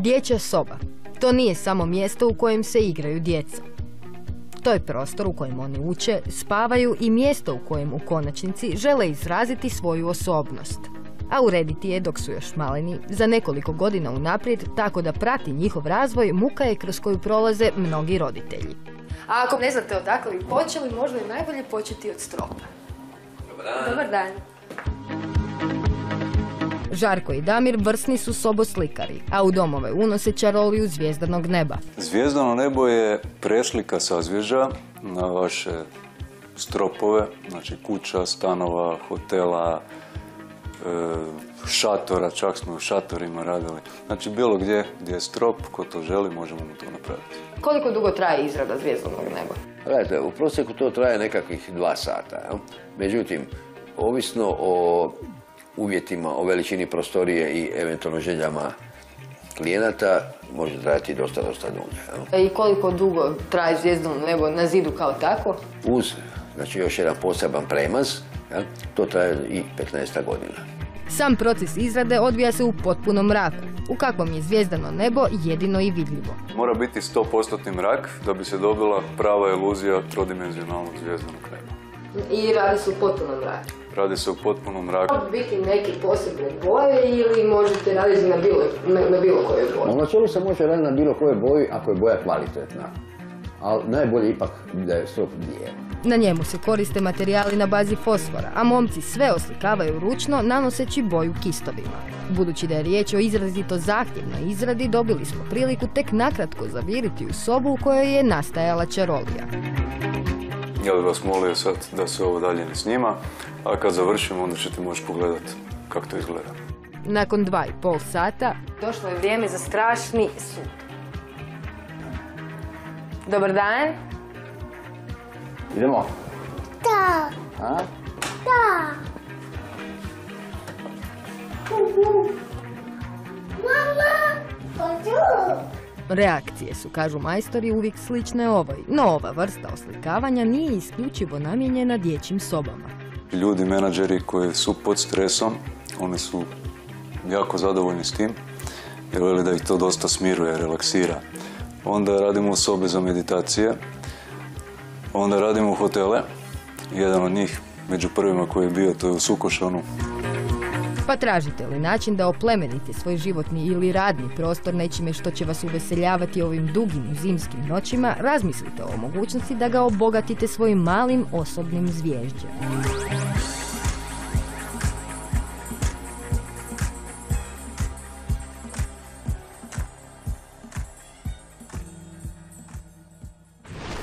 Dječja soba. To nije samo mjesto u kojem se igraju djeca. To je prostor u kojem oni uče, spavaju i mjesto u kojem u konačnici žele izraziti svoju osobnost. A urediti je dok su još maleni, za nekoliko godina unaprijed, tako da prati njihov razvoj, muka je kroz koju prolaze mnogi roditelji. A ako ne znate odakle bi počeli, možda je najbolje početi od stropa. Dobar dan. Dobar dan. Žarko i Damir vrsni su soboslikari, a u domove unose čaroliju zvjezdanog neba. Zvijezdano nebo je preslika sazvježđa na vaše stropove, znači kuća, stanova, hotela, šatora, čak smo u šatorima radili. Znači bilo gdje je strop, ko to želi, možemo mu to napraviti. Koliko dugo traje izrada zvjezdanog neba? Gledajte, u prosjeku to traje nekakvih 2 sata. Jel? Međutim, ovisno o uvjetima, o veličini prostorije i eventualno željama klijenata, može trajati dosta dulje. I koliko dugo traje zvijezdano nebo na zidu kao tako? Uz, znači još jedan poseban premaz, jel? To traje i 15 godina. Sam proces izrade odvija se u potpunom mraku, u kakvom je zvijezdano nebo jedino i vidljivo. Mora biti 100% mrak da bi se dobila prava iluzija trodimenzionalnog zvijezdanog neba. I radi se u potpunom mraku? Radi se u potpunom mraku. Može biti neke posebne boje ili možete raditi na bilo kojoj boji? U načelu se može raditi na bilo kojoj boji ako je boja kvalitetna, ali najbolje ipak da je strop bijel. Na njemu se koriste materijali na bazi fosfora, a momci sve oslikavaju ručno nanoseći boju kistovima. Budući da je riječ o izrazito zahtjevnoj izradi, dobili smo priliku tek nakratko zaviriti u sobu u kojoj je nastajala čarolija. Ja bih vas molio sad da se ovo dalje ne snima, a kad završimo onda ćete moći pogledati kako to izgleda. Nakon 2,5 sata došlo je vrijeme za strašni sud. Dobar dan. Idemo? Da. A? Da. Mama, hoću. Reakcije su, kažu majstori, uvijek slične ovoj, no ova vrsta oslikavanja nije isključivo namijenjena dječjim sobama. Ljudi, menadžeri koji su pod stresom, oni su jako zadovoljni s tim, jer veli da ih to dosta smiruje, relaksira. Onda radimo sobe za meditacije, onda radimo hotele. Jedan od njih, među prvima koji je bio, to je u Sukošanu. Pa tražite li način da oplemenite svoj životni ili radni prostor nečime što će vas uveseljavati ovim dugim zimskim noćima, razmislite o mogućnosti da ga obogatite svojim malim osobnim zvježđem.